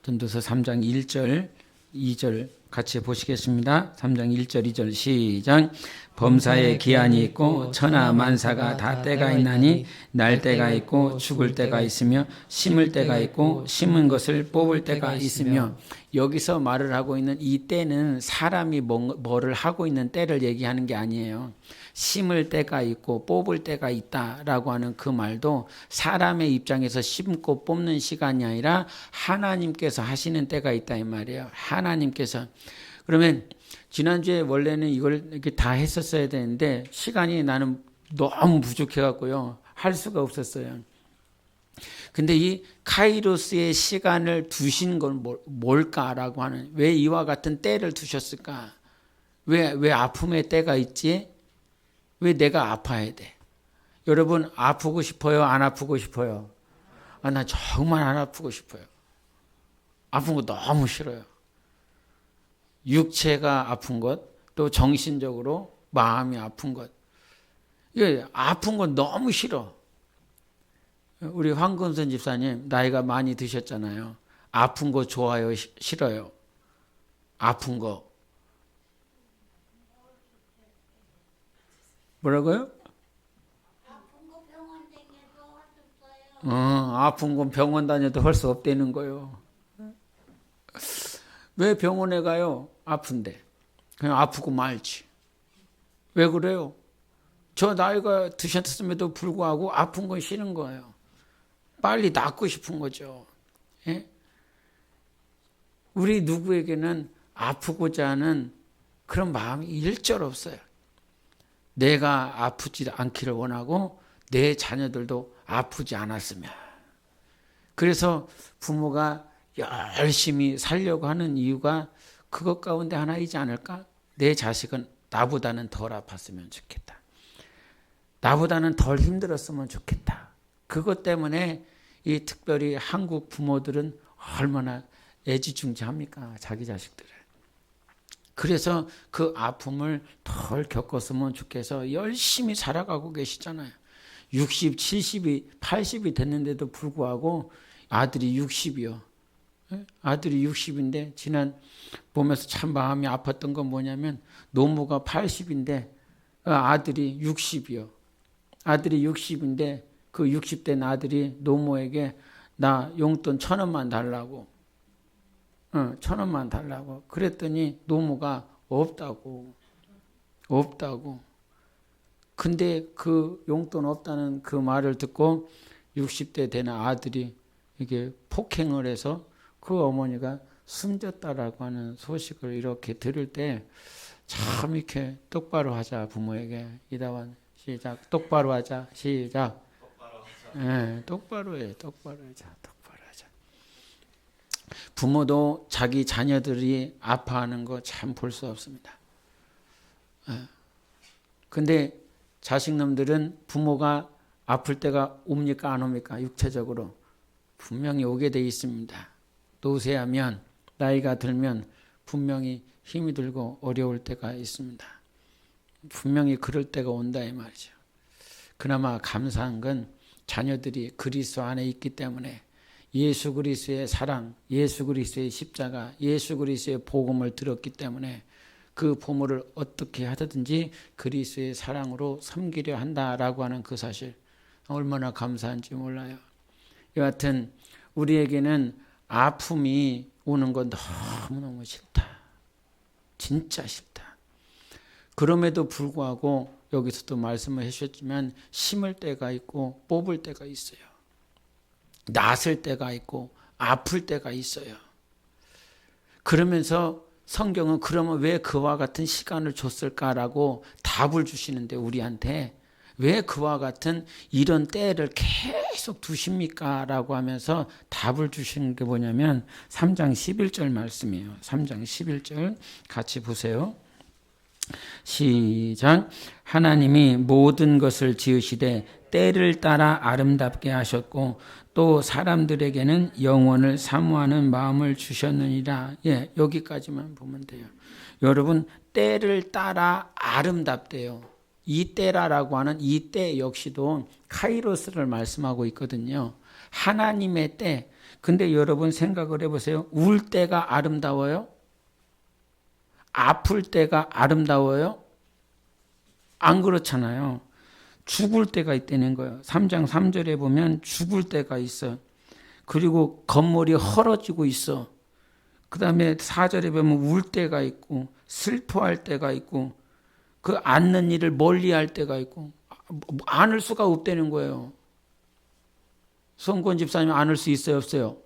전도서 3장 1절 2절 같이 보시겠습니다. 3장 1절 2절 시작. 범사에 기한이 있고 천하 만사가 다 때가 있나니 날 때가 있고 죽을 때가 있으며 심을 때가 있고 심은 것을 뽑을 때가 있으며, 여기서 말을 하고 있는 이 때는 사람이 뭐를 하고 있는 때를 얘기하는 게 아니에요. 심을 때가 있고 뽑을 때가 있다라고 하는 그 말도 사람의 입장에서 심고 뽑는 시간이 아니라 하나님께서 하시는 때가 있다 이 말이에요. 하나님께서. 그러면 지난주에 원래는 이걸 이렇게 다 했었어야 되는데 시간이 나는 너무 부족해 갖고요, 할 수가 없었어요. 근데 이 카이로스의 시간을 두신 건 뭘까라고 하는, 왜 이와 같은 때를 두셨을까? 왜 아픔의 때가 있지? 왜 내가 아파야 돼? 여러분, 아프고 싶어요? 안 아프고 싶어요? 나 정말 안 아프고 싶어요. 아픈 거 너무 싫어요. 육체가 아픈 것, 또 정신적으로 마음이 아픈 것. 이게 아픈 건 너무 싫어. 우리 황금선 집사님 나이가 많이 드셨잖아요. 아픈 거 좋아요? 싫어요? 아픈 거. 뭐라고요? 아픈 건 병원 다녀도 할 수 없다는 거예요. 왜 병원에 가요? 아픈데. 그냥 아프고 말지. 왜 그래요? 저 나이가 드셨음에도 불구하고 아픈 건 싫은 거예요. 빨리 낫고 싶은 거죠. 예? 우리 누구에게는 아프고자 하는 그런 마음이 일절 없어요. 내가 아프지 않기를 원하고 내 자녀들도 아프지 않았으면. 그래서 부모가 열심히 살려고 하는 이유가 그것 가운데 하나이지 않을까? 내 자식은 나보다는 덜 아팠으면 좋겠다. 나보다는 덜 힘들었으면 좋겠다. 그것 때문에 이 특별히 한국 부모들은 얼마나 애지중지합니까? 자기 자식들을. 그래서 그 아픔을 덜 겪었으면 좋겠어 열심히 살아가고 계시잖아요. 60, 70이, 80이 됐는데도 불구하고 아들이 60이요. 아들이 60인데 지난 보면서 참 마음이 아팠던 건 뭐냐면 노모가 80인데 아들이 60이요. 아들이 60인데 그 60된 아들이 노모에게 나 용돈 1,000원만 달라고. 1,000원만 달라고. 그랬더니 노모가 없다고. 근데 그 용돈 없다는 그 말을 듣고 60대 되는 아들이 이게 폭행을 해서 그 어머니가 숨졌다라고 하는 소식을 이렇게 들을 때 참 이렇게 똑바로 하자 부모에게. 이다원 시작. 똑바로 하자. 시작. 똑바로 해. 똑바로 하자. 부모도 자기 자녀들이 아파하는 거 참 볼 수 없습니다. 근데 자식놈들은 부모가 아플 때가 옵니까 안 옵니까? 육체적으로 분명히 오게 돼 있습니다. 노쇠하면 나이가 들면 분명히 힘이 들고 어려울 때가 있습니다. 분명히 그럴 때가 온다 이 말이죠. 그나마 감사한 건 자녀들이 그리스도 안에 있기 때문에 예수 그리스도의 사랑, 예수 그리스도의 십자가, 예수 그리스도의 복음을 들었기 때문에 그 부모를 어떻게 하든지 그리스도의 사랑으로 섬기려 한다라고 하는 그 사실, 얼마나 감사한지 몰라요. 여하튼 우리에게는 아픔이 오는 건 너무너무 싫다. 진짜 싫다. 그럼에도 불구하고 여기서도 말씀을 해주셨지만 심을 때가 있고 뽑을 때가 있어요. 낫을 때가 있고 아플 때가 있어요. 그러면서 성경은 그러면 왜 그와 같은 시간을 줬을까라고 답을 주시는데, 우리한테 왜 그와 같은 이런 때를 계속 두십니까? 라고 하면서 답을 주시는 게 뭐냐면 3장 11절 말씀이에요. 3장 11절 같이 보세요. 시작. 하나님이 모든 것을 지으시되 때를 따라 아름답게 하셨고 또 사람들에게는 영원을 사모하는 마음을 주셨느니라. 여기까지만 보면 돼요. 여러분, 때를 따라 아름답대요. 이 때라라고 하는 이 때 역시도 카이로스를 말씀하고 있거든요. 하나님의 때. 근데 여러분 생각을 해보세요. 울 때가 아름다워요? 아플 때가 아름다워요? 안 그렇잖아요. 죽을 때가 있다는 거예요. 3장 3절에 보면 죽을 때가 있어. 그리고 겉머리 헐어지고 있어. 그 다음에 4절에 보면 울 때가 있고 슬퍼할 때가 있고 그 앉는 일을 멀리할 때가 있고 안을 수가 없다는 거예요. 성권 집사님 안을 수 있어요, 없어요?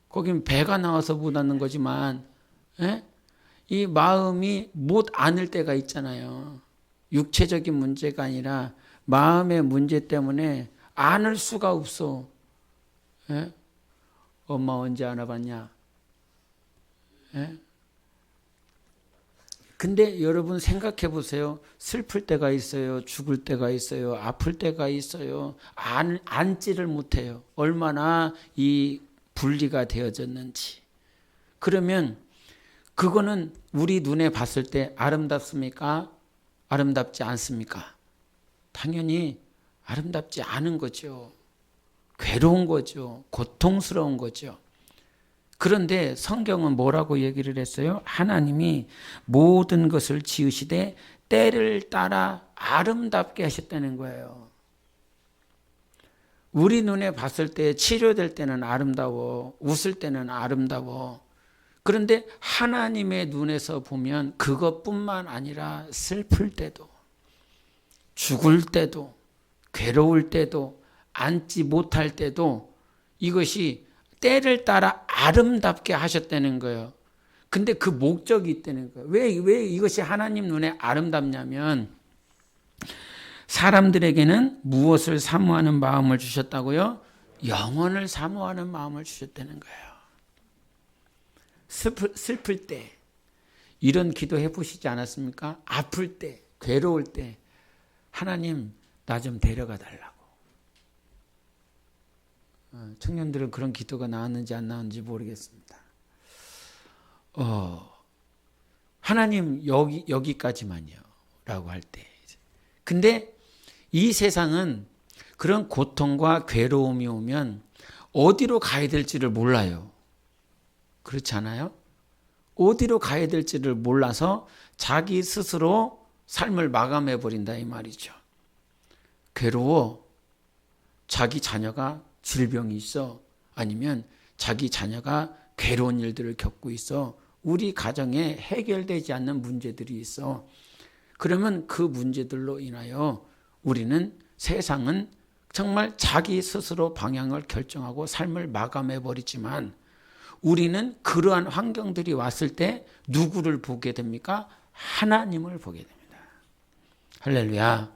거긴 배가 나와서 못 앉는 거지만 이 마음이 못 안을 때가 있잖아요. 육체적인 문제가 아니라 마음의 문제 때문에 안을 수가 없어. 엄마 언제 안아봤냐? 근데 여러분 생각해 보세요. 슬플 때가 있어요. 죽을 때가 있어요. 아플 때가 있어요. 앉지를 못해요. 얼마나 이 분리가 되어졌는지. 그러면 그거는 우리 눈에 봤을 때 아름답습니까? 아름답지 않습니까? 당연히 아름답지 않은 거죠. 괴로운 거죠. 고통스러운 거죠. 그런데 성경은 뭐라고 얘기를 했어요? 하나님이 모든 것을 지으시되 때를 따라 아름답게 하셨다는 거예요. 우리 눈에 봤을 때 치료될 때는 아름다워. 웃을 때는 아름다워. 그런데 하나님의 눈에서 보면 그것뿐만 아니라 슬플 때도 죽을 때도 괴로울 때도 앉지 못할 때도 이것이 때를 따라 아름답게 하셨다는 거예요. 근데 그 목적이 있다는 거예요. 왜 이것이 하나님 눈에 아름답냐면 사람들에게는 무엇을 사모하는 마음을 주셨다고요? 영원을 사모하는 마음을 주셨다는 거예요. 슬플 때 이런 기도 해보시지 않았습니까? 아플 때, 괴로울 때 하나님 나 좀 데려가 달라고. 청년들은 그런 기도가 나왔는지 안 나왔는지 모르겠습니다. 하나님 여기까지만요 라고 할 때. 근데 이 세상은 그런 고통과 괴로움이 오면 어디로 가야 될지를 몰라요. 그렇지 않아요? 어디로 가야 될지를 몰라서 자기 스스로 삶을 마감해 버린다 이 말이죠. 괴로워. 자기 자녀가 질병이 있어. 아니면 자기 자녀가 괴로운 일들을 겪고 있어. 우리 가정에 해결되지 않는 문제들이 있어. 그러면 그 문제들로 인하여 우리는 세상은 정말 자기 스스로 방향을 결정하고 삶을 마감해 버리지만 우리는 그러한 환경들이 왔을 때 누구를 보게 됩니까? 하나님을 보게 됩니다. 할렐루야.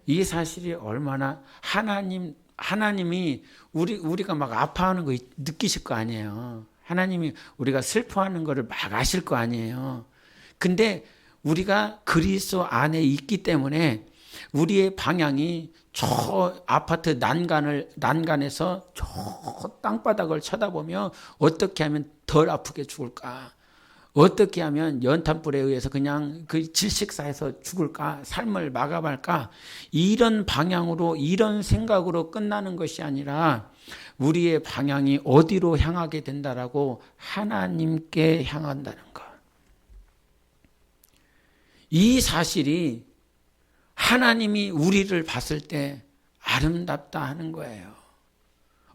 이 사실이 얼마나 하나님이 우리가 막 아파하는 거 느끼실 거 아니에요. 하나님이 우리가 슬퍼하는 거를 막 아실 거 아니에요. 근데 우리가 그리스도 안에 있기 때문에 우리의 방향이 저 아파트 난간에서 저 땅바닥을 쳐다보며 어떻게 하면 덜 아프게 죽을까? 어떻게 하면 연탄불에 의해서 그냥 그 질식사해서 죽을까? 삶을 마감할까? 이런 방향으로 이런 생각으로 끝나는 것이 아니라 우리의 방향이 어디로 향하게 된다라고 하나님께 향한다는 것. 이 사실이 하나님이 우리를 봤을 때 아름답다 하는 거예요.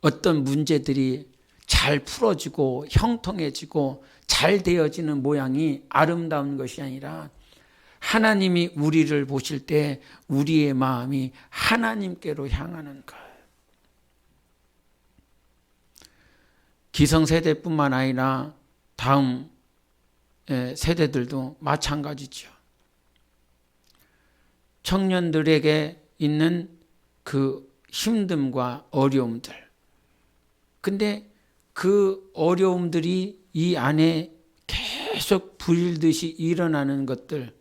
어떤 문제들이 잘 풀어지고 형통해지고 잘 되어지는 모양이 아름다운 것이 아니라 하나님이 우리를 보실 때 우리의 마음이 하나님께로 향하는 것. 기성세대뿐만 아니라 다음 세대들도 마찬가지죠. 청년들에게 있는 그 힘듦과 어려움들. 근데 그 어려움들이 이 안에 계속 불듯이 일어나는 것들.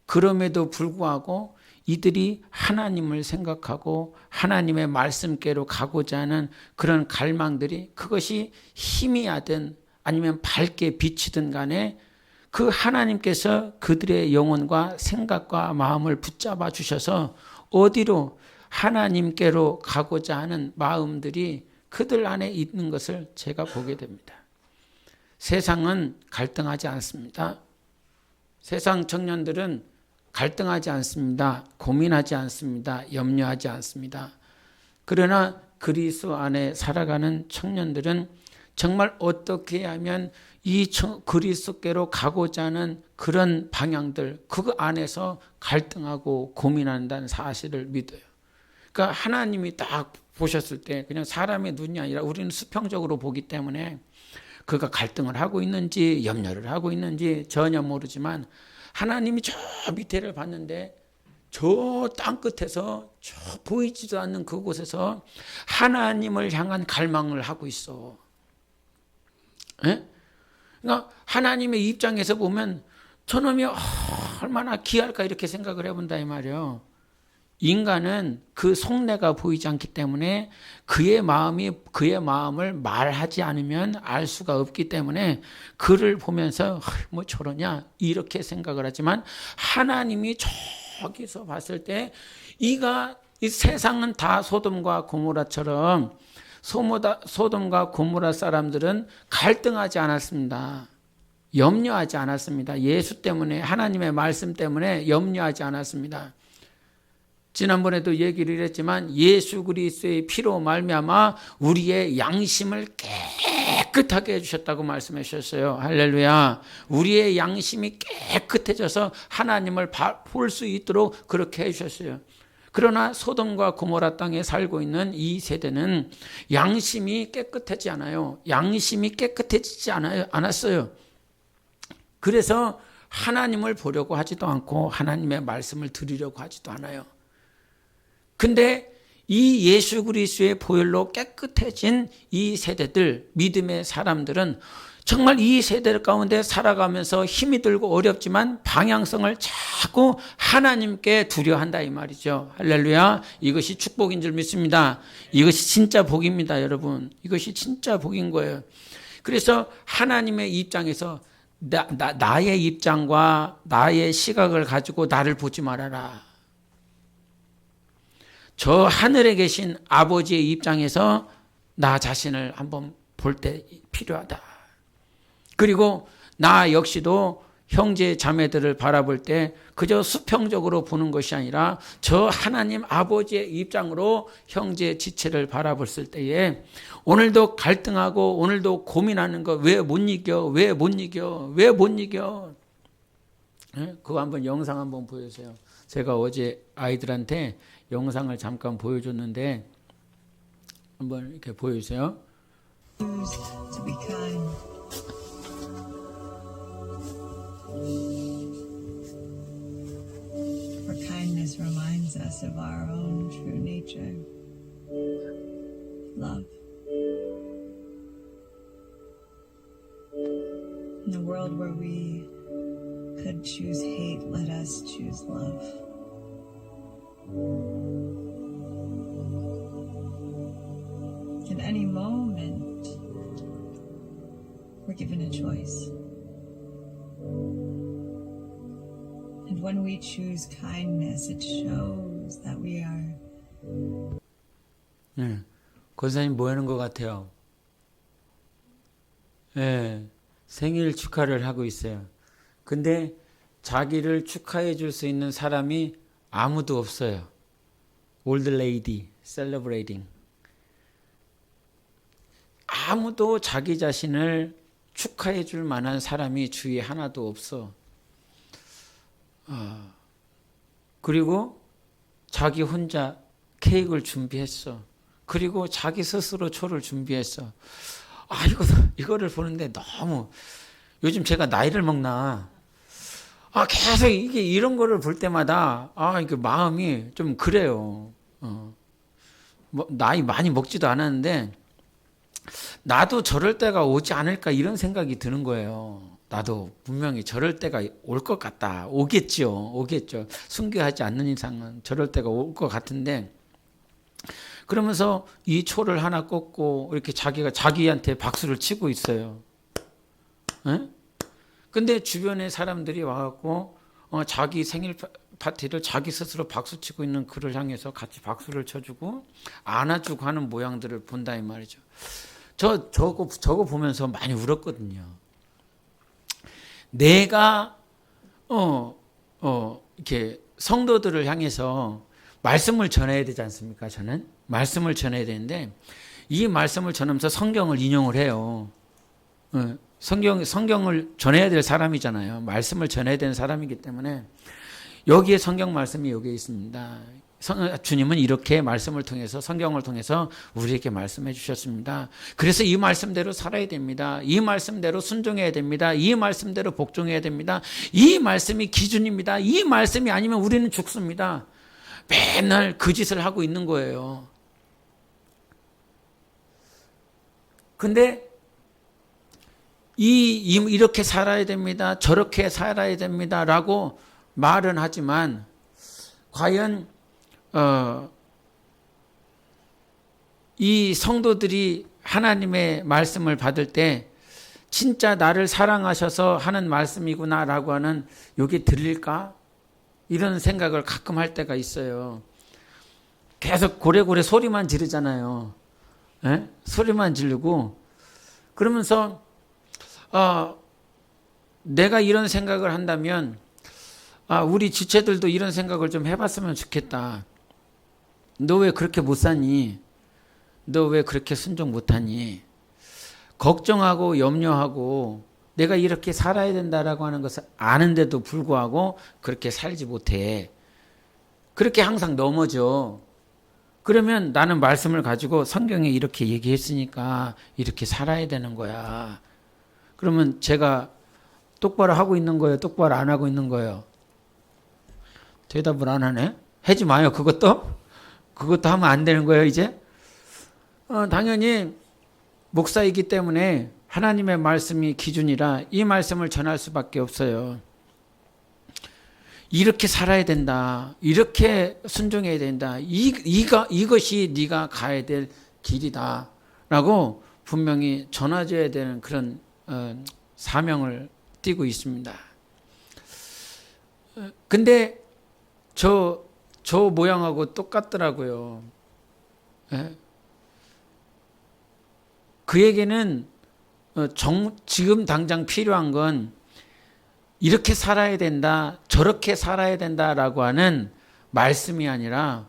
그럼에도 불구하고 이들이 하나님을 생각하고 하나님의 말씀께로 가고자 하는 그런 갈망들이 그것이 힘이 하든 아니면 밝게 비치든 간에 그 하나님께서 그들의 영혼과 생각과 마음을 붙잡아 주셔서 어디로 하나님께로 가고자 하는 마음들이 그들 안에 있는 것을 제가 보게 됩니다. 세상은 갈등하지 않습니다. 세상 청년들은 갈등하지 않습니다. 고민하지 않습니다. 염려하지 않습니다. 그러나 그리스도 안에 살아가는 청년들은 정말 어떻게 하면 이 그리스도께로 가고자 하는 그런 방향들, 그 안에서 갈등하고 고민한다는 사실을 믿어요. 그러니까 하나님이 딱 보셨을 때 그냥 사람의 눈이 아니라 우리는 수평적으로 보기 때문에 그가 갈등을 하고 있는지 염려를 하고 있는지 전혀 모르지만 하나님이 저 밑에를 봤는데 저 땅끝에서 저 보이지도 않는 그곳에서 하나님을 향한 갈망을 하고 있어. 예? 그러니까 하나님의 입장에서 보면 저놈이 얼마나 귀할까 이렇게 생각을 해본다 이 말이에요. 인간은 그 속내가 보이지 않기 때문에 그의 마음을 말하지 않으면 알 수가 없기 때문에 그를 보면서 뭐 저러냐 이렇게 생각을 하지만 하나님이 저기서 봤을 때 이 세상은 다 소돔과 고모라처럼 소돔과 고모라 사람들은 갈등하지 않았습니다. 염려하지 않았습니다. 예수 때문에 하나님의 말씀 때문에 염려하지 않았습니다. 지난번에도 얘기를 했지만 예수 그리스도의 피로 말미암아 우리의 양심을 깨끗하게 해주셨다고 말씀해 주셨어요. 할렐루야. 우리의 양심이 깨끗해져서 하나님을 볼 수 있도록 그렇게 해주셨어요. 그러나 소돔과 고모라 땅에 살고 있는 이 세대는 양심이 깨끗하지 않아요. 양심이 깨끗해지지 않았어요. 그래서 하나님을 보려고 하지도 않고 하나님의 말씀을 들으려고 하지도 않아요. 근데 이 예수 그리스도의 보혈로 깨끗해진 이 세대들, 믿음의 사람들은 정말 이 세대 가운데 살아가면서 힘이 들고 어렵지만 방향성을 자꾸 하나님께 두려한다 이 말이죠. 할렐루야. 이것이 축복인 줄 믿습니다. 이것이 진짜 복입니다, 여러분. 이것이 진짜 복인 거예요. 그래서 하나님의 입장에서 나의 입장과 나의 시각을 가지고 나를 보지 말아라. 저 하늘에 계신 아버지의 입장에서 나 자신을 한번 볼 때 필요하다. 그리고 나 역시도 형제 자매들을 바라볼 때 그저 수평적으로 보는 것이 아니라 저 하나님 아버지의 입장으로 형제 지체를 바라봤을 때에 오늘도 갈등하고 오늘도 고민하는 거 왜 못 이겨? 그거 한번 영상 한번 보여주세요. 제가 어제 아이들한테 영상을 잠깐 보여줬는데 한번 이렇게 보여주세요. To be kind. For kindness reminds us of our own true nature. Love. In a world where we could choose hate, let us choose love. At any moment, we're given a choice. And when we choose kindness, it shows that we are. 네, 권사님 뭐 하는 것 같아요? 네, 생일 축하를 하고 있어요. 근데 자기를 축하해 줄 수 있는 사람이 아무도 없어요. Old lady celebrating. 아무도 자기 자신을 축하해 줄 만한 사람이 주위에 하나도 없어. 그리고 자기 혼자 케이크를 준비했어. 그리고 자기 스스로 초를 준비했어. 이거를 보는데 너무 요즘 제가 나이를 먹나. 계속 이런 거를 볼 때마다 이게 마음이 좀 그래요. 나이 많이 먹지도 않았는데 나도 저럴 때가 오지 않을까 이런 생각이 드는 거예요. 나도 분명히 저럴 때가 올 것 같다. 오겠죠. 순교하지 않는 이상은 저럴 때가 올 것 같은데 그러면서 이 초를 하나 꽂고 이렇게 자기가 자기한테 박수를 치고 있어요. 에? 근데 주변에 사람들이 와갖고 자기 생일 파티를 자기 스스로 박수치고 있는 그를 향해서 같이 박수를 쳐주고 안아주고 하는 모양들을 본다 이 말이죠. 저거 보면서 많이 울었거든요. 내가 이렇게 성도들을 향해서 말씀을 전해야 되지 않습니까? 저는 말씀을 전해야 되는데 이 말씀을 전하면서 성경을 인용을 해요. 성경을 전해야 될 사람이잖아요. 말씀을 전해야 되는 사람이기 때문에 여기에 성경 말씀이 여기에 있습니다. 주님은 이렇게 말씀을 통해서 성경을 통해서 우리에게 말씀해 주셨습니다. 그래서 이 말씀대로 살아야 됩니다. 이 말씀대로 순종해야 됩니다. 이 말씀대로 복종해야 됩니다. 이 말씀이 기준입니다. 이 말씀이 아니면 우리는 죽습니다. 맨날 그 짓을 하고 있는 거예요. 근데 이렇게 살아야 됩니다. 저렇게 살아야 됩니다. 라고 말은 하지만 과연 이 성도들이 하나님의 말씀을 받을 때 진짜 나를 사랑하셔서 하는 말씀이구나라고 하는 이게 들릴까? 이런 생각을 가끔 할 때가 있어요. 계속 고래고래 소리만 지르잖아요. 에? 소리만 지르고 그러면서 내가 이런 생각을 한다면 우리 지체들도 이런 생각을 좀 해봤으면 좋겠다. 너 왜 그렇게 못 사니? 너 왜 그렇게 순종 못하니? 걱정하고 염려하고 내가 이렇게 살아야 된다라고 하는 것을 아는데도 불구하고 그렇게 살지 못해. 그렇게 항상 넘어져. 그러면 나는 말씀을 가지고 성경에 이렇게 얘기했으니까 이렇게 살아야 되는 거야. 그러면 제가 똑바로 하고 있는 거예요? 똑바로 안 하고 있는 거예요? 대답을 안 하네? 하지 마요. 그것도 하면 안 되는 거예요, 이제? 당연히 목사이기 때문에 하나님의 말씀이 기준이라 이 말씀을 전할 수밖에 없어요. 이렇게 살아야 된다. 이렇게 순종해야 된다. 이것이 네가 가야 될 길이다. 라고 분명히 전해줘야 되는 그런 사명을 띠고 있습니다. 근데 저 모양하고 똑같더라고요. 그에게는 지금 당장 필요한 건 이렇게 살아야 된다, 저렇게 살아야 된다라고 하는 말씀이 아니라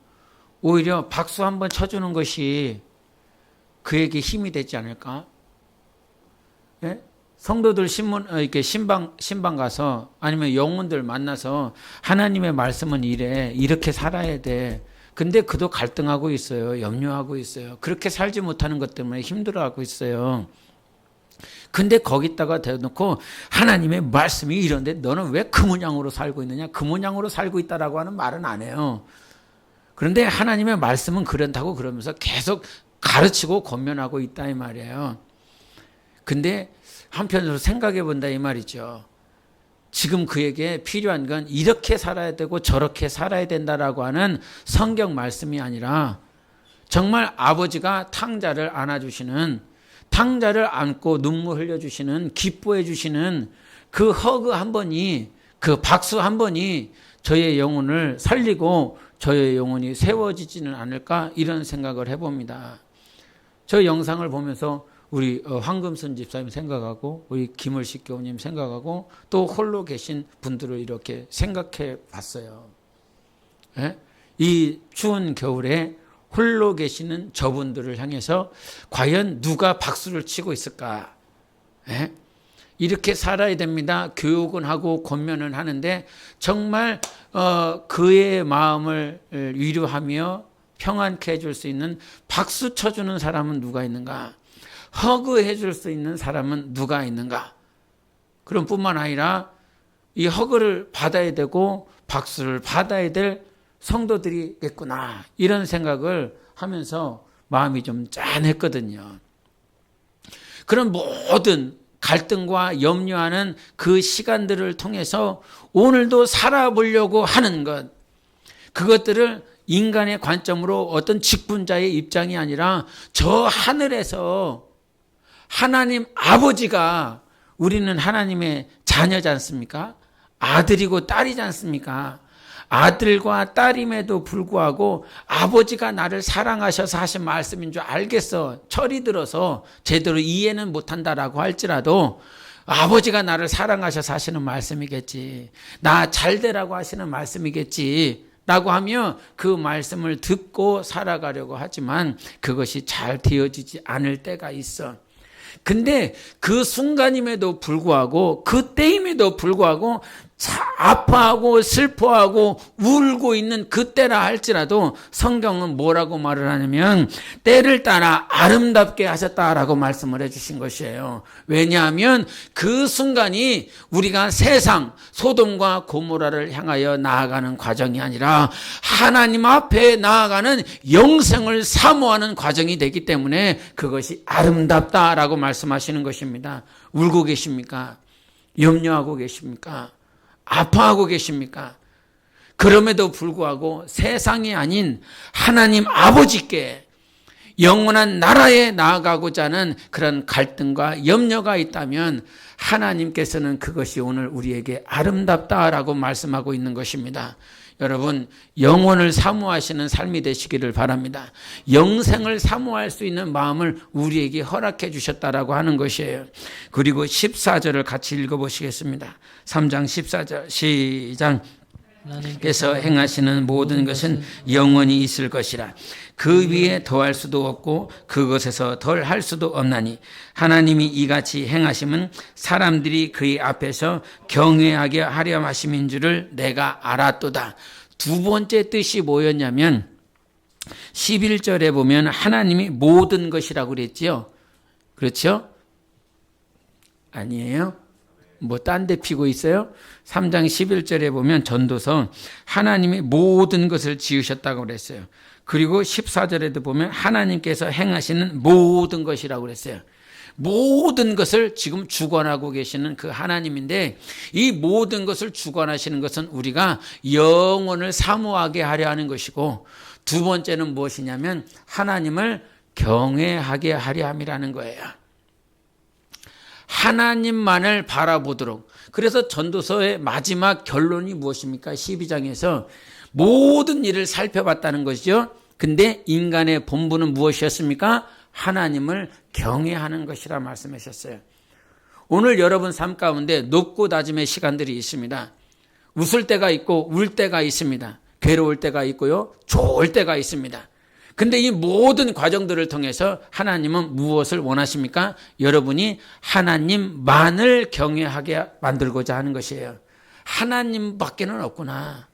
오히려 박수 한번 쳐주는 것이 그에게 힘이 되지 않을까? 예? 성도들 이렇게 신방 가서 아니면 영혼들 만나서 하나님의 말씀은 이렇게 살아야 돼. 근데 그도 갈등하고 있어요. 염려하고 있어요. 그렇게 살지 못하는 것 때문에 힘들어하고 있어요. 근데 거기다가 대놓고 하나님의 말씀이 이런데 너는 왜 그 모양으로 살고 있느냐? 그 모양으로 살고 있다라고 하는 말은 안 해요. 그런데 하나님의 말씀은 그런다고 그러면서 계속 가르치고 권면하고 있다 이 말이에요. 근데 한편으로 생각해 본다 이 말이죠. 지금 그에게 필요한 건 이렇게 살아야 되고 저렇게 살아야 된다라고 하는 성경 말씀이 아니라 정말 아버지가 탕자를 안아주시는, 탕자를 안고 눈물 흘려주시는, 기뻐해 주시는 그 허그 한 번이, 그 박수 한 번이 저의 영혼을 살리고 저의 영혼이 세워지지는 않을까 이런 생각을 해봅니다. 저 영상을 보면서 우리 황금순 집사님 생각하고 우리 김을식 교우님 생각하고 또 홀로 계신 분들을 이렇게 생각해 봤어요. 예? 이 추운 겨울에 홀로 계시는 저분들을 향해서 과연 누가 박수를 치고 있을까? 예? 이렇게 살아야 됩니다. 교육은 하고 권면은 하는데 정말 그의 마음을 위로하며 평안케 해줄 수 있는 박수 쳐주는 사람은 누가 있는가? 허그해 줄 수 있는 사람은 누가 있는가? 그럼 뿐만 아니라 이 허그를 받아야 되고 박수를 받아야 될 성도들이 있구나 이런 생각을 하면서 마음이 좀 짠했거든요. 그런 모든 갈등과 염려하는 그 시간들을 통해서 오늘도 살아보려고 하는 것, 그것들을 인간의 관점으로 어떤 직분자의 입장이 아니라 저 하늘에서 하나님 아버지가 우리는 하나님의 자녀지 않습니까? 아들이고 딸이지 않습니까? 아들과 딸임에도 불구하고 아버지가 나를 사랑하셔서 하신 말씀인 줄 알겠어. 철이 들어서 제대로 이해는 못한다라고 할지라도 아버지가 나를 사랑하셔서 하시는 말씀이겠지. 나 잘되라고 하시는 말씀이겠지. 라고 하며 그 말씀을 듣고 살아가려고 하지만 그것이 잘 되어지지 않을 때가 있어. 근데 그 순간임에도 불구하고 그때임에도 불구하고 아파하고 슬퍼하고 울고 있는 그때라 할지라도 성경은 뭐라고 말을 하냐면 때를 따라 아름답게 하셨다라고 말씀을 해주신 것이에요. 왜냐하면 그 순간이 우리가 세상 소돔과 고모라를 향하여 나아가는 과정이 아니라 하나님 앞에 나아가는 영생을 사모하는 과정이 되기 때문에 그것이 아름답다라고 말씀하시는 것입니다. 울고 계십니까? 염려하고 계십니까? 아파하고 계십니까? 그럼에도 불구하고 세상이 아닌 하나님 아버지께 영원한 나라에 나아가고자 하는 그런 갈등과 염려가 있다면 하나님께서는 그것이 오늘 우리에게 아름답다라고 말씀하고 있는 것입니다. 여러분, 영혼을 사모하시는 삶이 되시기를 바랍니다. 영생을 사모할 수 있는 마음을 우리에게 허락해 주셨다라고 하는 것이에요. 그리고 14절을 같이 읽어보시겠습니다. 3장 14절 시작. 께서 행하시는 모든 것은 영원히 있을 것이라. 그 위에 더할 수도 없고 그것에서 덜 할 수도 없나니 하나님이 이같이 행하심은 사람들이 그의 앞에서 경외하게 하려 하심인 줄을 내가 알았도다. 두 번째 뜻이 뭐였냐면 11절에 보면 하나님이 모든 것이라고 그랬지요. 그렇죠? 아니에요? 뭐 딴 데 피고 있어요? 3장 11절에 보면 전도서 하나님이 모든 것을 지으셨다고 그랬어요. 그리고 14절에도 보면 하나님께서 행하시는 모든 것이라고 그랬어요. 모든 것을 지금 주관하고 계시는 그 하나님인데 이 모든 것을 주관하시는 것은 우리가 영혼을 사모하게 하려 하는 것이고 두 번째는 무엇이냐면 하나님을 경외하게 하려 함이라는 거예요. 하나님만을 바라보도록. 그래서 전도서의 마지막 결론이 무엇입니까? 12장에서 모든 일을 살펴봤다는 것이죠. 근데 인간의 본분은 무엇이었습니까? 하나님을 경외하는 것이라 말씀하셨어요. 오늘 여러분 삶 가운데 높고 낮음의 시간들이 있습니다. 웃을 때가 있고 울 때가 있습니다. 괴로울 때가 있고요. 좋을 때가 있습니다. 근데 이 모든 과정들을 통해서 하나님은 무엇을 원하십니까? 여러분이 하나님만을 경외하게 만들고자 하는 것이에요. 하나님밖에는 없구나.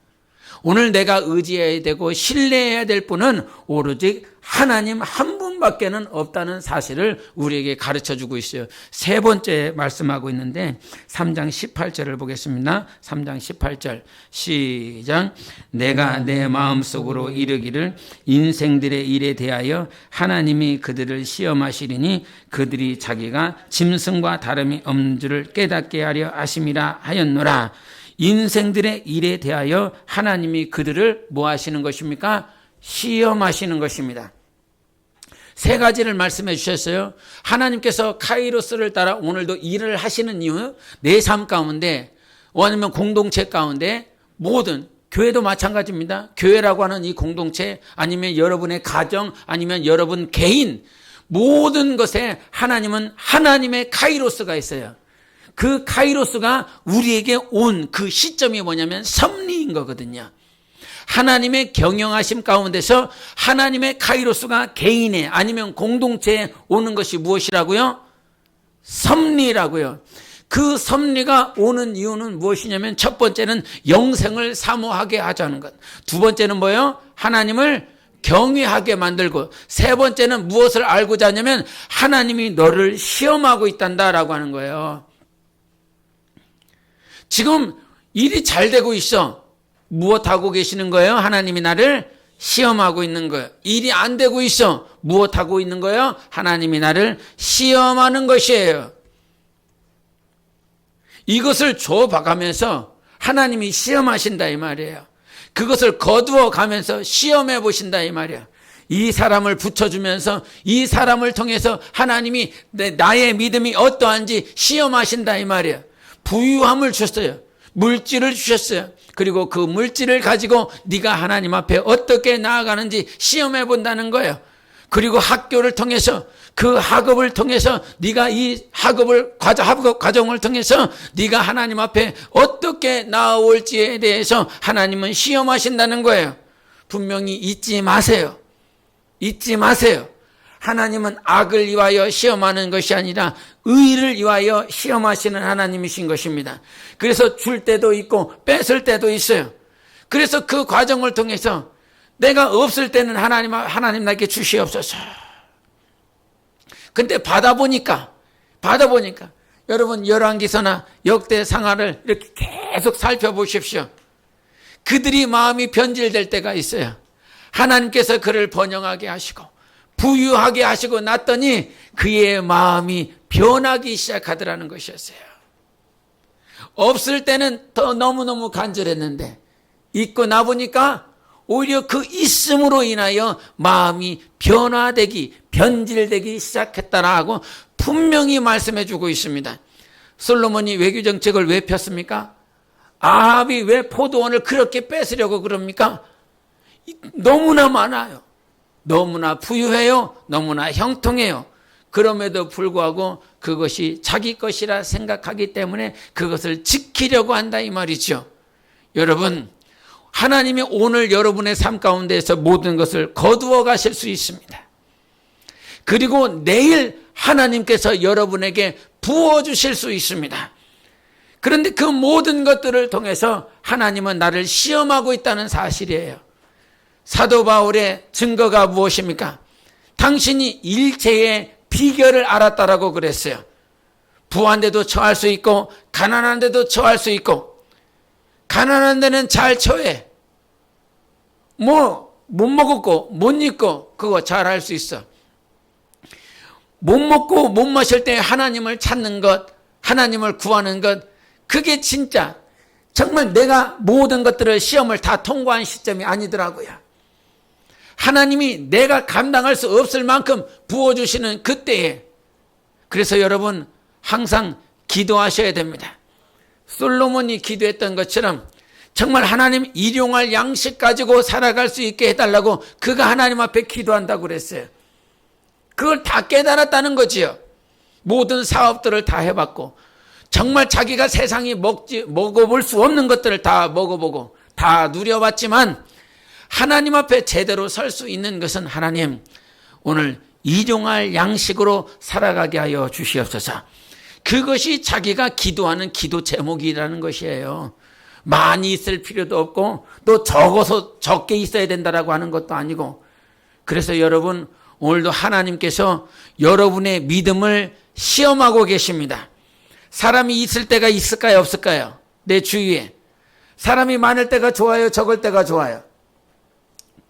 오늘 내가 의지해야 되고 신뢰해야 될 분은 오로지 하나님 한 분밖에는 없다는 사실을 우리에게 가르쳐주고 있어요. 세 번째 말씀하고 있는데 3장 18절을 보겠습니다. 3장 18절 시작. 내가 내 마음속으로 이르기를 인생들의 일에 대하여 하나님이 그들을 시험하시리니 그들이 자기가 짐승과 다름이 없는 줄을 깨닫게 하려 하심이라 하였노라. 인생들의 일에 대하여 하나님이 그들을 뭐 하시는 것입니까? 시험하시는 것입니다. 세 가지를 말씀해 주셨어요. 하나님께서 카이로스를 따라 오늘도 일을 하시는 이유, 내 삶 가운데 아니면 공동체 가운데 모든 교회도 마찬가지입니다. 교회라고 하는 이 공동체 아니면 여러분의 가정 아니면 여러분 개인 모든 것에 하나님은 하나님의 카이로스가 있어요. 그 카이로스가 우리에게 온 그 시점이 뭐냐면 섭리인 거거든요. 하나님의 경영하심 가운데서 하나님의 카이로스가 개인에 아니면 공동체에 오는 것이 무엇이라고요? 섭리라고요. 그 섭리가 오는 이유는 무엇이냐면 첫 번째는 영생을 사모하게 하자는 것. 두 번째는 뭐예요? 하나님을 경외하게 만들고 세 번째는 무엇을 알고자 하냐면 하나님이 너를 시험하고 있단다라고 하는 거예요. 지금 일이 잘 되고 있어. 무엇하고 계시는 거예요? 하나님이 나를 시험하고 있는 거예요. 일이 안 되고 있어. 무엇하고 있는 거예요? 하나님이 나를 시험하는 것이에요. 이것을 줘봐가면서 하나님이 시험하신다 이 말이에요. 그것을 거두어 가면서 시험해 보신다 이 말이에요. 이 사람을 붙여주면서 이 사람을 통해서 하나님이 나의 믿음이 어떠한지 시험하신다 이 말이에요. 부유함을 주셨어요. 물질을 주셨어요. 그리고 그 물질을 가지고 네가 하나님 앞에 어떻게 나아가는지 시험해 본다는 거예요. 그리고 학교를 통해서 그 학업을 통해서 네가 이 학업 과정을 통해서 네가 하나님 앞에 어떻게 나아올지에 대해서 하나님은 시험하신다는 거예요. 분명히 잊지 마세요. 잊지 마세요. 하나님은 악을 위하여 시험하는 것이 아니라 의를 위하여 시험하시는 하나님이신 것입니다. 그래서 줄 때도 있고 뺏을 때도 있어요. 그래서 그 과정을 통해서 내가 없을 때는 하나님 나에게 주시옵소서. 근데 받아보니까 여러분 열왕기서나 역대상하를 이렇게 계속 살펴보십시오. 그들이 마음이 변질될 때가 있어요. 하나님께서 그를 번영하게 하시고 부유하게 하시고 났더니 그의 마음이 변하기 시작하더라는 것이었어요. 없을 때는 더 너무너무 간절했는데 있고 나보니까 오히려 그 있음으로 인하여 마음이 변질되기 시작했다라고 분명히 말씀해 주고 있습니다. 솔로몬이 외교 정책을 왜 폈습니까? 아합이 왜 포도원을 그렇게 뺏으려고 그럽니까? 너무나 많아요. 너무나 부유해요. 너무나 형통해요. 그럼에도 불구하고 그것이 자기 것이라 생각하기 때문에 그것을 지키려고 한다 이 말이죠. 여러분, 하나님이 오늘 여러분의 삶 가운데에서 모든 것을 거두어 가실 수 있습니다. 그리고 내일 하나님께서 여러분에게 부어주실 수 있습니다. 그런데 그 모든 것들을 통해서 하나님은 나를 시험하고 있다는 사실이에요. 사도 바울의 증거가 무엇입니까? 당신이 일체의 비결을 알았다라고 그랬어요. 부한 데도 처할 수 있고 가난한 데도 처할 수 있고, 가난한 데는 잘 처해. 못 먹었고 못 입고 그거 잘 할 수 있어. 못 먹고 못 마실 때 하나님을 찾는 것, 하나님을 구하는 것, 그게 진짜 정말 내가 모든 것들을 시험을 다 통과한 시점이 아니더라고요. 하나님이 내가 감당할 수 없을 만큼 부어주시는 그때에, 그래서 여러분 항상 기도하셔야 됩니다. 솔로몬이 기도했던 것처럼 정말 하나님 일용할 양식 가지고 살아갈 수 있게 해달라고 그가 하나님 앞에 기도한다고 그랬어요. 그걸 다 깨달았다는 거지요. 모든 사업들을 다 해봤고 정말 자기가 세상이 먹어볼 수 없는 것들을 다 먹어보고 다 누려봤지만 하나님 앞에 제대로 설 수 있는 것은 하나님 오늘 일용할 양식으로 살아가게 하여 주시옵소서. 그것이 자기가 기도하는 기도 제목이라는 것이에요. 많이 있을 필요도 없고 또 적어서 적게 있어야 된다라고 하는 것도 아니고, 그래서 여러분 오늘도 하나님께서 여러분의 믿음을 시험하고 계십니다. 사람이 있을 때가 있을까요, 없을까요? 내 주위에 사람이 많을 때가 좋아요, 적을 때가 좋아요?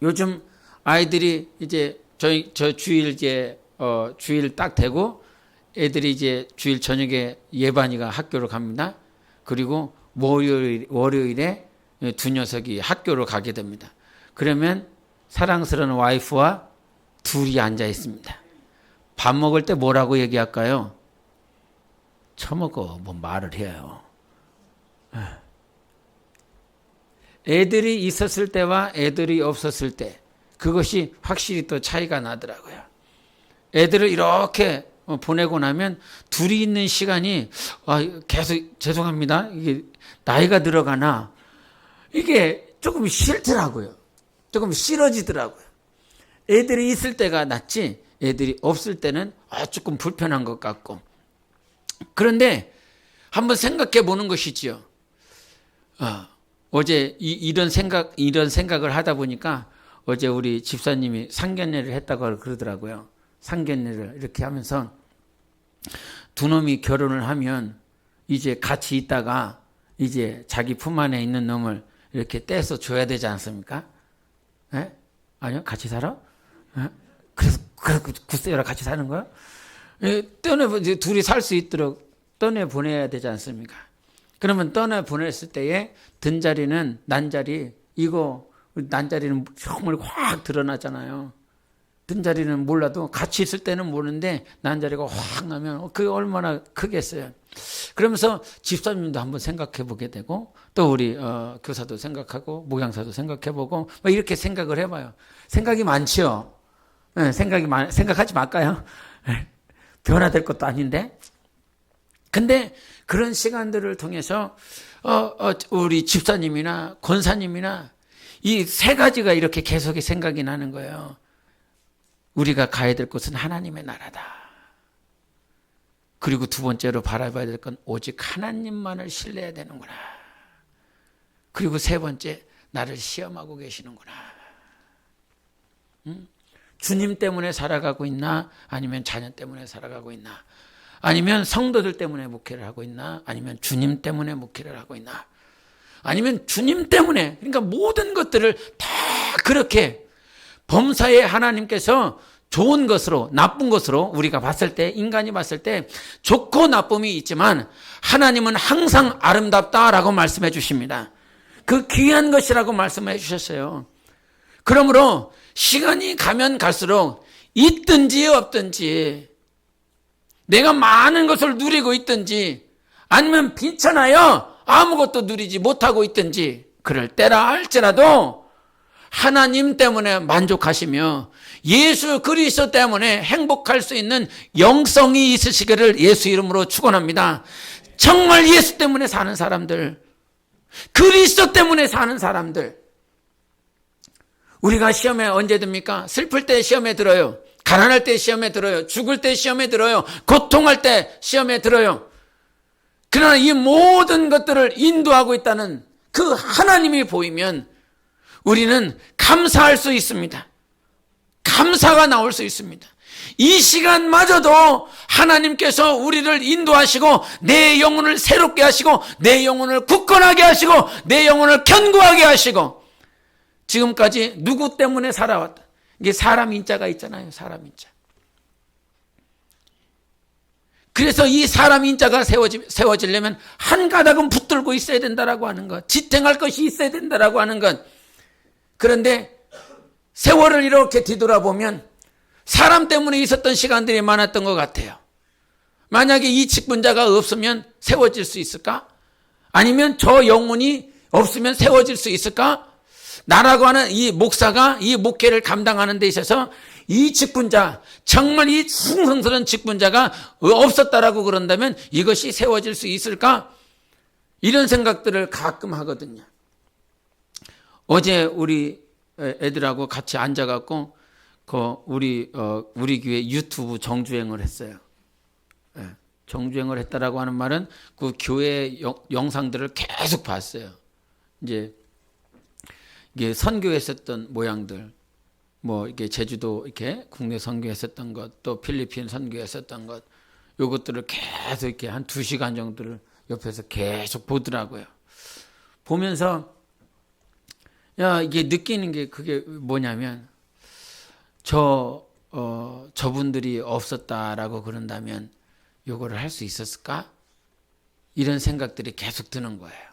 요즘 아이들이 이제 저 주일 주일 딱 되고 애들이 이제 주일 저녁에 예반이가 학교를 갑니다. 그리고 월요일에 두 녀석이 학교를 가게 됩니다. 그러면 사랑스러운 와이프와 둘이 앉아 있습니다. 밥 먹을 때 뭐라고 얘기할까요? 처먹어, 뭐 말을 해요. 애들이 있었을 때와 애들이 없었을 때 그것이 확실히 또 차이가 나더라고요. 애들을 이렇게 보내고 나면 둘이 있는 시간이 계속 죄송합니다. 이게 나이가 들어가나 이게 조금 싫더라고요. 조금 싫어지더라고요. 애들이 있을 때가 낫지 애들이 없을 때는 조금 불편한 것 같고. 그런데 한번 생각해 보는 것이지요. 어제 이런 생각을 하다 보니까 어제 우리 집사님이 상견례를 했다고 그러더라고요. 상견례를 이렇게 하면서 두 놈이 결혼을 하면 이제 같이 있다가 이제 자기 품 안에 있는 놈을 이렇게 떼서 줘야 되지 않습니까? 에? 아니요, 같이 살아? 에? 그래서 굿세어라 같이 사는 거야? 둘이 살 수 있도록 떠내 보내야 되지 않습니까? 그러면 떠내 보냈을 때에 든 자리는 난자리, 난자리는 정말 확 드러나잖아요. 든 자리는 몰라도 같이 있을 때는 모르는데 난자리가 확 나면 그게 얼마나 크겠어요. 그러면서 집사님도 한번 생각해 보게 되고 또 우리 교사도 생각하고 목양사도 생각해 보고 뭐 이렇게 생각을 해봐요. 생각이 많지요. 네, 생각하지 말까요? 변화될 것도 아닌데. 근데 그런 시간들을 통해서 우리 집사님이나 권사님이나 이 세 가지가 이렇게 계속 생각이 나는 거예요. 우리가 가야 될 곳은 하나님의 나라다. 그리고 두 번째로 바라봐야 될 건 오직 하나님만을 신뢰해야 되는구나. 그리고 세 번째, 나를 시험하고 계시는구나. 주님 때문에 살아가고 있나? 아니면 자녀 때문에 살아가고 있나? 아니면 성도들 때문에 목회를 하고 있나? 아니면 주님 때문에 목회를 하고 있나? 아니면 주님 때문에, 그러니까 모든 것들을 다 그렇게 범사에 하나님께서 좋은 것으로 나쁜 것으로 우리가 봤을 때, 인간이 봤을 때 좋고 나쁨이 있지만 하나님은 항상 아름답다라고 말씀해 주십니다. 그 귀한 것이라고 말씀해 주셨어요. 그러므로 시간이 가면 갈수록 있든지 없든지 내가 많은 것을 누리고 있든지 아니면 비천하여 아무것도 누리지 못하고 있든지 그럴 때라 할지라도 하나님 때문에 만족하시며 예수 그리스도 때문에 행복할 수 있는 영성이 있으시기를 예수 이름으로 축원합니다. 정말 예수 때문에 사는 사람들, 그리스도 때문에 사는 사람들, 우리가 시험에 언제 듭니까? 슬플 때 시험에 들어요. 가난할 때 시험에 들어요. 죽을 때 시험에 들어요. 고통할 때 시험에 들어요. 그러나 이 모든 것들을 인도하고 있다는 그 하나님이 보이면 우리는 감사할 수 있습니다. 감사가 나올 수 있습니다. 이 시간마저도 하나님께서 우리를 인도하시고 내 영혼을 새롭게 하시고 내 영혼을 굳건하게 하시고 내 영혼을 견고하게 하시고 지금까지 누구 때문에 살아왔다. 이게 사람 인자가 있잖아요. 사람 인자. 그래서 이 사람 인자가 세워지려면 한 가닥은 붙들고 있어야 된다라고 하는 것, 지탱할 것이 있어야 된다라고 하는 것. 그런데 세월을 이렇게 뒤돌아보면 사람 때문에 있었던 시간들이 많았던 것 같아요. 만약에 이 직분자가 없으면 세워질 수 있을까? 아니면 저 영혼이 없으면 세워질 수 있을까? 나라고 하는 이 목사가 이 목회를 감당하는 데 있어서 이 직분자, 정말 이 충성스러운 직분자가 없었다라고 그런다면 이것이 세워질 수 있을까? 이런 생각들을 가끔 하거든요. 어제 우리 애들하고 같이 앉아갖고 우리 교회 유튜브 정주행을 했어요. 정주행을 했다라고 하는 말은 그 교회 영상들을 계속 봤어요. 이제 이게 선교했었던 모양들, 뭐 이게 제주도 이렇게 국내 선교했었던 것, 또 필리핀 선교했었던 것, 요것들을 계속 이렇게 한 2시간 정도를 옆에서 계속 보더라고요. 보면서 이게 느끼는 게 그게 뭐냐면 저분들이 없었다라고 그런다면 요거를 할 수 있었을까? 이런 생각들이 계속 드는 거예요.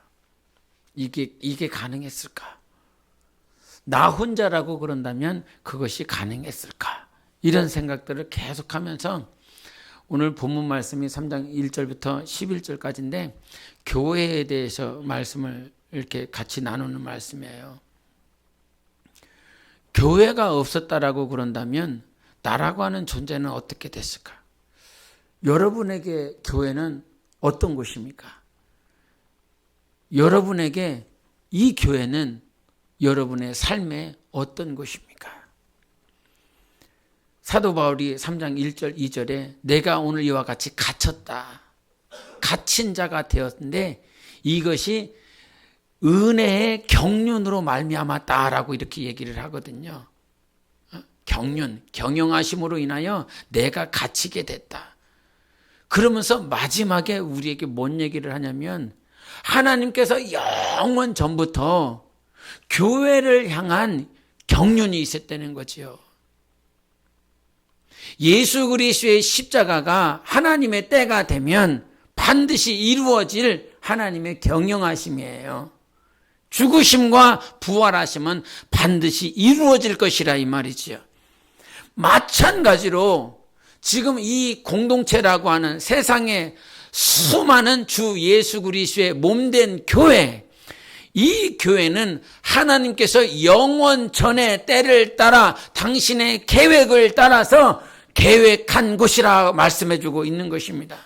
이게 가능했을까? 나 혼자라고 그런다면 그것이 가능했을까? 이런 생각들을 계속하면서 오늘 본문 말씀이 3장 1절부터 11절까지인데 교회에 대해서 말씀을 이렇게 같이 나누는 말씀이에요. 교회가 없었다라고 그런다면 나라고 하는 존재는 어떻게 됐을까? 여러분에게 교회는 어떤 곳입니까? 여러분에게 이 교회는 여러분의 삶의 어떤 곳입니까? 사도 바울이 3장 1절 2절에 내가 오늘 이와 같이 갇혔다. 갇힌 자가 되었는데 이것이 은혜의 경륜으로 말미암았다라고 이렇게 얘기를 하거든요. 경륜, 경영하심으로 인하여 내가 갇히게 됐다. 그러면서 마지막에 우리에게 뭔 얘기를 하냐면 하나님께서 영원 전부터 교회를 향한 경륜이 있었다는 거지요. 예수 그리스도의 십자가가 하나님의 때가 되면 반드시 이루어질 하나님의 경영하심이에요. 죽으심과 부활하심은 반드시 이루어질 것이라 이 말이지요. 마찬가지로 지금 이 공동체라고 하는 세상의 수많은 주 예수 그리스도의 몸된 교회, 이 교회는 하나님께서 영원 전의 때를 따라 당신의 계획을 따라서 계획한 곳이라 말씀해주고 있는 것입니다.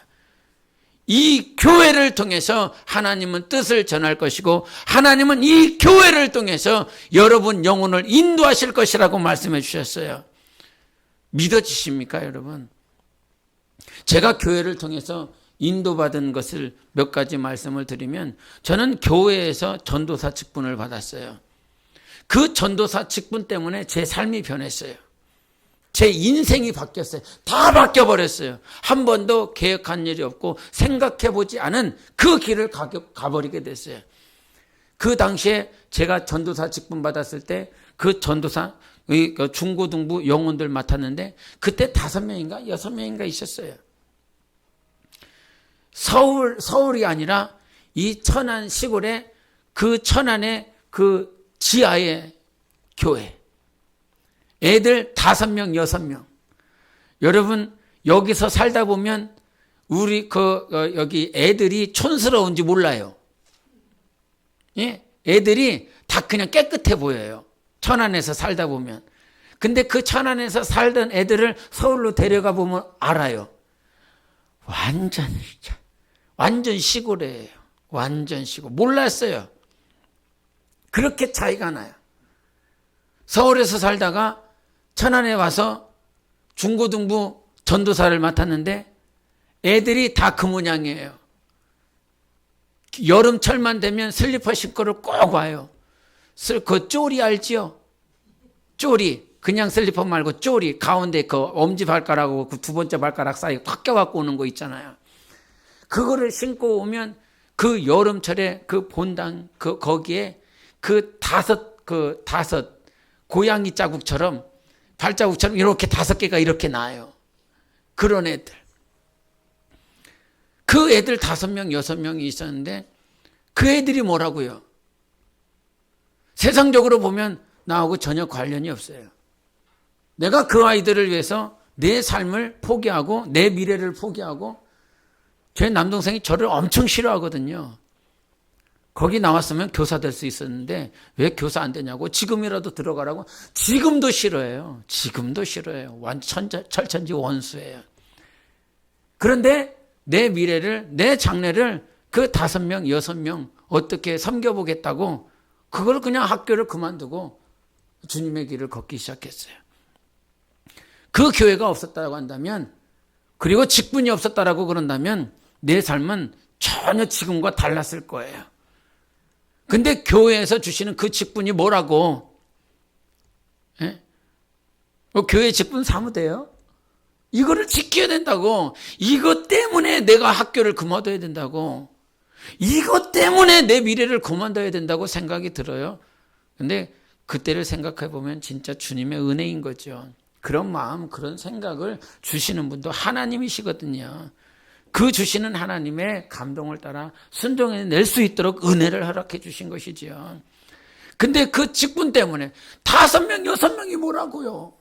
이 교회를 통해서 하나님은 뜻을 전할 것이고 하나님은 이 교회를 통해서 여러분 영혼을 인도하실 것이라고 말씀해 주셨어요. 믿어지십니까, 여러분? 제가 교회를 통해서 인도받은 것을 몇 가지 말씀을 드리면, 저는 교회에서 전도사 직분을 받았어요. 그 전도사 직분 때문에 제 삶이 변했어요. 제 인생이 바뀌었어요. 다 바뀌어버렸어요. 한 번도 계획한 일이 없고 생각해보지 않은 그 길을 가버리게 됐어요. 그 당시에 제가 전도사 직분 받았을 때 그 전도사 중고등부 영혼들 맡았는데 그때 5명인가 6명인가 있었어요. 서울이 아니라 이 천안 시골에 그 천안의 그 지하의 교회, 애들 5명, 6명. 여러분, 여기서 살다 보면 우리 여기 애들이 촌스러운지 몰라요. 예? 애들이 다 그냥 깨끗해 보여요. 천안에서 살다 보면. 근데 그 천안에서 살던 애들을 서울로 데려가 보면 알아요. 완전 시골이에요. 완전 시골. 몰랐어요. 그렇게 차이가 나요. 서울에서 살다가 천안에 와서 중고등부 전도사를 맡았는데 애들이 다 그 모양이에요. 여름철만 되면 슬리퍼 신고를 꼭 와요. 그 쪼리 알지요? 쪼리. 그냥 슬리퍼 말고 쪼리. 가운데 그 엄지발가락하고 그 2번째 발가락 사이에 꽉 껴갖고 오는 거 있잖아요. 그거를 신고 오면 그 여름철에 그 본당 거기에 그 다섯 고양이 자국처럼 발자국처럼 이렇게 5개가 이렇게 나요. 그런 애들. 그 애들 5명, 6명이 있었는데 그 애들이 뭐라고요? 세상적으로 보면 나하고 전혀 관련이 없어요. 내가 그 아이들을 위해서 내 삶을 포기하고 내 미래를 포기하고, 제 남동생이 저를 엄청 싫어하거든요. 거기 나왔으면 교사 될 수 있었는데 왜 교사 안 되냐고, 지금이라도 들어가라고. 지금도 싫어해요. 지금도 싫어해요. 완전 철천지 원수예요. 그런데 내 미래를, 내 장래를 그 5명, 6명 어떻게 섬겨보겠다고 그걸 그냥 학교를 그만두고 주님의 길을 걷기 시작했어요. 그 교회가 없었다고 한다면, 그리고 직분이 없었다라고 그런다면 내 삶은 전혀 지금과 달랐을 거예요. 근데 교회에서 주시는 그 직분이 뭐라고? 예? 교회 직분 사무돼요? 이거를 지켜야 된다고. 이것 때문에 내가 학교를 그만둬야 된다고. 이것 때문에 내 미래를 그만둬야 된다고 생각이 들어요. 근데 그때를 생각해 보면 진짜 주님의 은혜인 거죠. 그런 마음, 그런 생각을 주시는 분도 하나님이시거든요. 그 주시는 하나님의 감동을 따라 순종해낼 수 있도록 은혜를 허락해 주신 것이지요. 근데 그 직분 때문에 5명, 6명이 뭐라고요?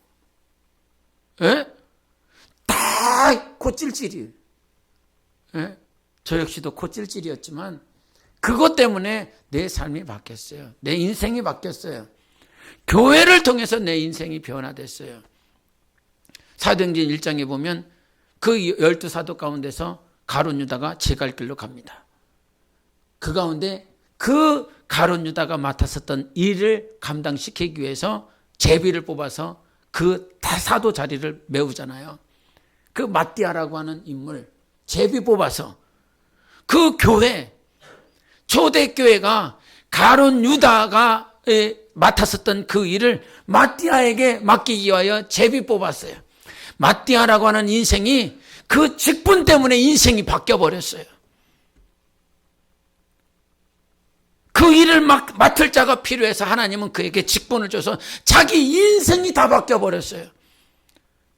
예? 다 코찔찔이. 예? 저 역시도 코찔찔이었지만 그것 때문에 내 삶이 바뀌었어요. 내 인생이 바뀌었어요. 교회를 통해서 내 인생이 변화됐어요. 사도행전 1장에 보면 그 12사도 가운데서 가룟 유다가 제 갈 길로 갑니다. 그 가운데 그 가룟 유다가 맡았었던 일을 감당시키기 위해서 제비를 뽑아서 그 사도 자리를 메우잖아요. 그 마띠아라고 하는 인물 제비 뽑아서 그 교회, 초대교회가 가룟 유다가 맡았었던 그 일을 마띠아에게 맡기기 위하여 제비 뽑았어요. 마띠아라고 하는 인생이 그 직분 때문에 인생이 바뀌어버렸어요. 그 일을 맡을 자가 필요해서 하나님은 그에게 직분을 줘서 자기 인생이 다 바뀌어버렸어요.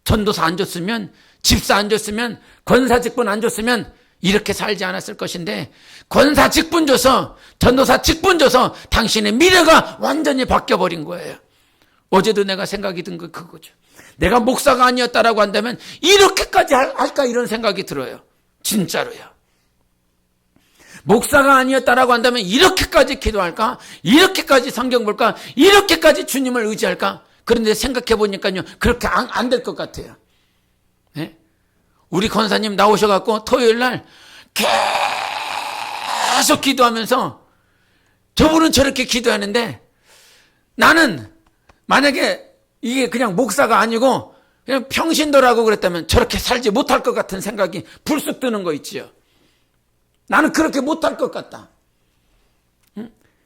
전도사 안 줬으면, 집사 안 줬으면, 권사 직분 안 줬으면 이렇게 살지 않았을 것인데, 권사 직분 줘서, 전도사 직분 줘서 당신의 미래가 완전히 바뀌어버린 거예요. 어제도 내가 생각이 든 거 그거죠. 내가 목사가 아니었다라고 한다면 이렇게까지 할까 이런 생각이 들어요. 진짜로요. 목사가 아니었다라고 한다면 이렇게까지 기도할까? 이렇게까지 성경 볼까? 이렇게까지 주님을 의지할까? 그런데 생각해 보니까요, 그렇게 안 될 것 같아요. 네? 우리 권사님 나오셔갖고 토요일 날 계속 기도하면서 저분은 저렇게 기도하는데 나는 만약에 이게 그냥 목사가 아니고 그냥 평신도라고 그랬다면 저렇게 살지 못할 것 같은 생각이 불쑥 드는 거 있지요. 나는 그렇게 못할 것 같다.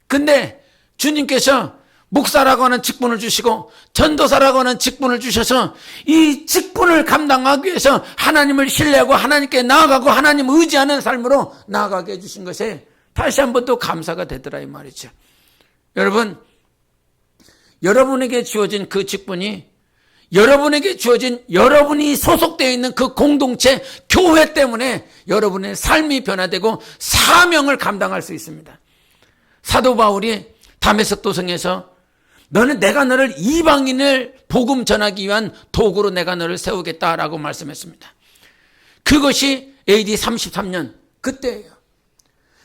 근데 주님께서 목사라고 하는 직분을 주시고 전도사라고 하는 직분을 주셔서 이 직분을 감당하기 위해서 하나님을 신뢰하고 하나님께 나아가고 하나님 의지하는 삶으로 나아가게 해주신 것에 다시 한번 또 감사가 되더라 이 말이죠. 여러분, 여러분에게 주어진 그 직분이 여러분에게 주어진 여러분이 소속되어 있는 그 공동체 교회 때문에 여러분의 삶이 변화되고 사명을 감당할 수 있습니다. 사도 바울이 다메섹 도성에서 너는 내가 너를 이방인을 복음 전하기 위한 도구로 내가 너를 세우겠다라고 말씀했습니다. 그것이 AD 33년 그때예요.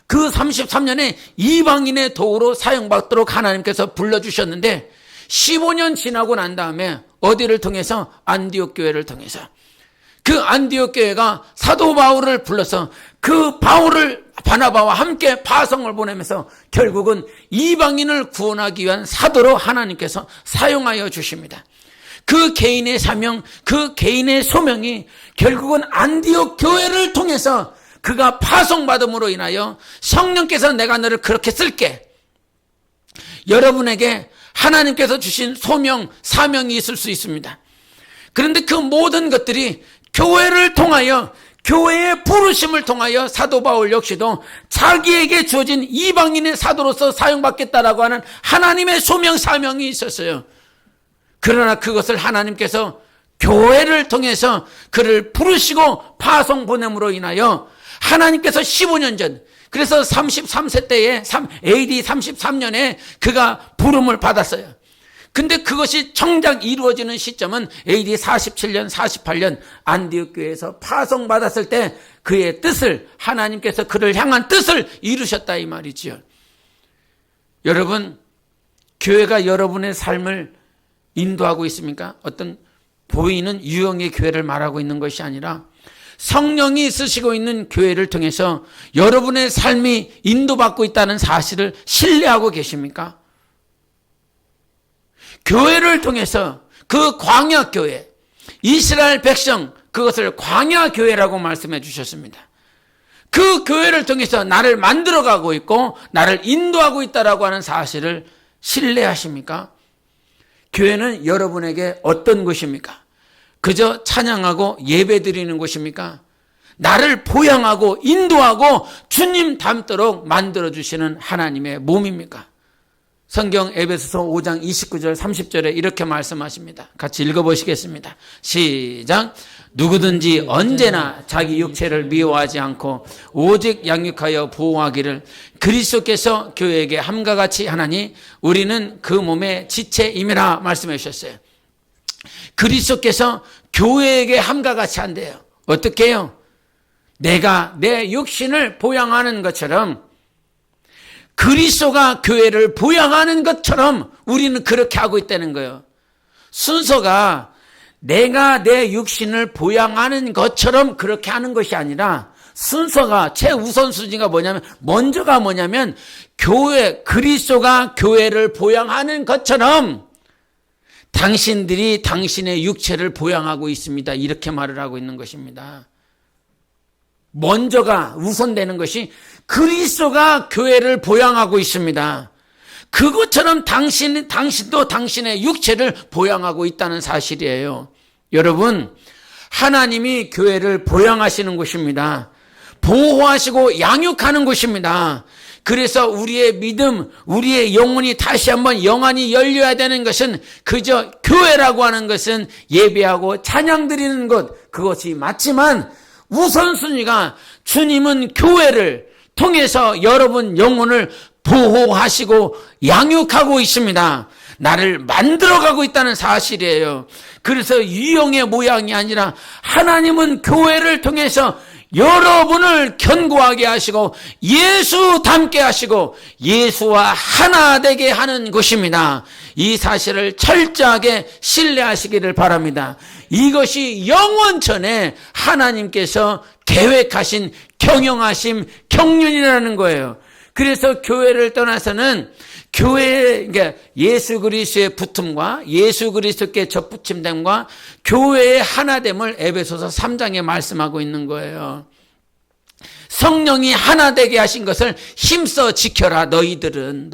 그 33년에 이방인의 도구로 사용받도록 하나님께서 불러주셨는데 15년 지나고 난 다음에 어디를 통해서? 안디옥 교회를 통해서. 그 안디옥 교회가 사도 바울을 불러서 그 바울을 바나바와 함께 파송을 보내면서 결국은 이방인을 구원하기 위한 사도로 하나님께서 사용하여 주십니다. 그 개인의 사명, 그 개인의 소명이 결국은 안디옥 교회를 통해서 그가 파송받음으로 인하여 성령께서 내가 너를 그렇게 쓸게. 여러분에게 하나님께서 주신 소명, 사명이 있을 수 있습니다. 그런데 그 모든 것들이 교회를 통하여, 교회의 부르심을 통하여 사도 바울 역시도 자기에게 주어진 이방인의 사도로서 사용받겠다라고 하는 하나님의 소명, 사명이 있었어요. 그러나 그것을 하나님께서 교회를 통해서 그를 부르시고 파송 보냄으로 인하여 하나님께서 15년 전, 그래서 33세 때에 AD 33년에 그가 부름을 받았어요. 근데 그것이 정작 이루어지는 시점은 AD 47년, 48년 안디옥 교회에서 파송받았을 때 그의 뜻을, 하나님께서 그를 향한 뜻을 이루셨다 이 말이지요. 여러분, 교회가 여러분의 삶을 인도하고 있습니까? 어떤 보이는 유형의 교회를 말하고 있는 것이 아니라 성령이 쓰시고 있는 교회를 통해서 여러분의 삶이 인도받고 있다는 사실을 신뢰하고 계십니까? 교회를 통해서 그 광야교회, 이스라엘 백성, 그것을 광야교회라고 말씀해 주셨습니다. 그 교회를 통해서 나를 만들어가고 있고 나를 인도하고 있다라고 하는 사실을 신뢰하십니까? 교회는 여러분에게 어떤 곳입니까? 그저 찬양하고 예배드리는 곳입니까? 나를 보양하고 인도하고 주님 닮도록 만들어주시는 하나님의 몸입니까? 성경 에베소서 5장 29절 30절에 이렇게 말씀하십니다. 같이 읽어보시겠습니다. 시작. 누구든지 언제나 자기 육체를 미워하지 않고 오직 양육하여 보호하기를 그리스도께서 교회에게 함과 같이 하나니 우리는 그 몸의 지체임이라 말씀해 주셨어요. 그리스도께서 교회에게 함과 같이 한대요. 어떻게 해요? 내가 내 육신을 보양하는 것처럼 그리스도가 교회를 보양하는 것처럼 우리는 그렇게 하고 있다는 거예요. 순서가 내가 내 육신을 보양하는 것처럼 그렇게 하는 것이 아니라 순서가 최우선순위가 먼저가 뭐냐면 교회, 그리스도가 교회를 보양하는 것처럼 당신들이 당신의 육체를 보양하고 있습니다. 이렇게 말을 하고 있는 것입니다. 먼저가 우선되는 것이 그리스도가 교회를 보양하고 있습니다. 그것처럼 당신도 당신의 육체를 보양하고 있다는 사실이에요. 여러분, 하나님이 교회를 보양하시는 곳입니다. 보호하시고 양육하는 곳입니다. 그래서 우리의 믿음, 우리의 영혼이 다시 한번 영안이 열려야 되는 것은 그저 교회라고 하는 것은 예배하고 찬양 드리는 것, 그것이 맞지만 우선순위가 주님은 교회를 통해서 여러분 영혼을 보호하시고 양육하고 있습니다. 나를 만들어가고 있다는 사실이에요. 그래서 유형의 모양이 아니라 하나님은 교회를 통해서 여러분을 견고하게 하시고 예수 닮게 하시고 예수와 하나 되게 하는 것입니다. 이 사실을 철저하게 신뢰하시기를 바랍니다. 이것이 영원전에 하나님께서 계획하신 경영하심 경륜이라는 거예요. 그래서 교회를 떠나서는 교회, 그러니까 예수 그리스도의 붙음과 예수 그리스도께 접붙임됨과 교회의 하나됨을 에베소서 3장에 말씀하고 있는 거예요. 성령이 하나 되게 하신 것을 힘써 지켜라. 너희들은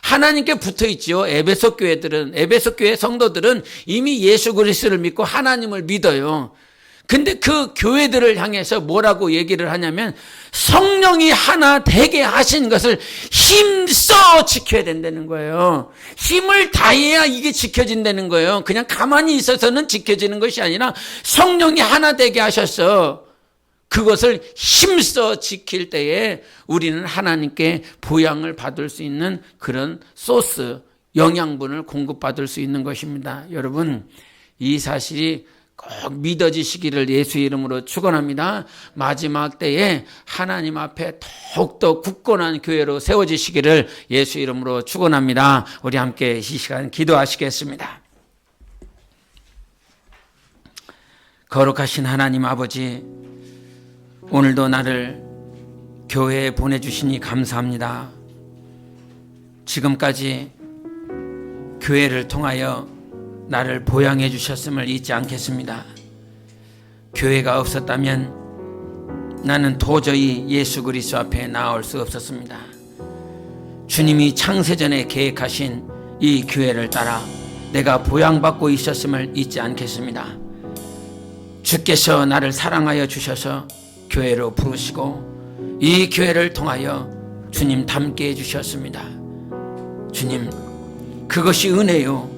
하나님께 붙어 있지요. 에베소 교회들은, 에베소 교회 성도들은 이미 예수 그리스도를 믿고 하나님을 믿어요. 근데 그 교회들을 향해서 뭐라고 얘기를 하냐면 성령이 하나 되게 하신 것을 힘써 지켜야 된다는 거예요. 힘을 다해야 이게 지켜진다는 거예요. 그냥 가만히 있어서는 지켜지는 것이 아니라 성령이 하나 되게 하셔서 그것을 힘써 지킬 때에 우리는 하나님께 보양을 받을 수 있는 그런 소스, 영양분을 공급받을 수 있는 것입니다. 여러분, 이 사실이 꼭 믿어지시기를 예수 이름으로 축원합니다. 마지막 때에 하나님 앞에 더욱더 굳건한 교회로 세워지시기를 예수 이름으로 축원합니다. 우리 함께 이 시간 기도하시겠습니다. 거룩하신 하나님 아버지, 오늘도 나를 교회에 보내주시니 감사합니다. 지금까지 교회를 통하여 나를 보양해 주셨음을 잊지 않겠습니다. 교회가 없었다면 나는 도저히 예수 그리스도 앞에 나올 수 없었습니다. 주님이 창세전에 계획하신 이 교회를 따라 내가 보양받고 있었음을 잊지 않겠습니다. 주께서 나를 사랑하여 주셔서 교회로 부르시고 이 교회를 통하여 주님 닮게 해주셨습니다. 주님, 그것이 은혜요,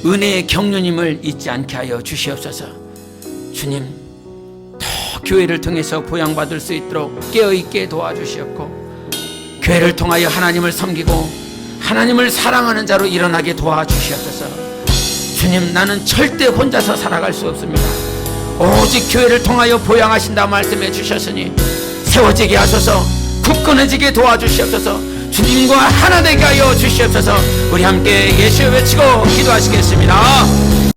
은혜의 경륜임을 잊지 않게 하여 주시옵소서. 주님, 더 교회를 통해서 보양받을 수 있도록 깨어있게 도와주시옵고 교회를 통하여 하나님을 섬기고 하나님을 사랑하는 자로 일어나게 도와주시옵소서. 주님, 나는 절대 혼자서 살아갈 수 없습니다. 오직 교회를 통하여 보양하신다 말씀해 주셨으니 세워지게 하소서, 굳건해지게 도와주시옵소서. 주님과 하나 되게 하여 주시옵소서. 우리 함께 예수 외치고 기도하시겠습니다.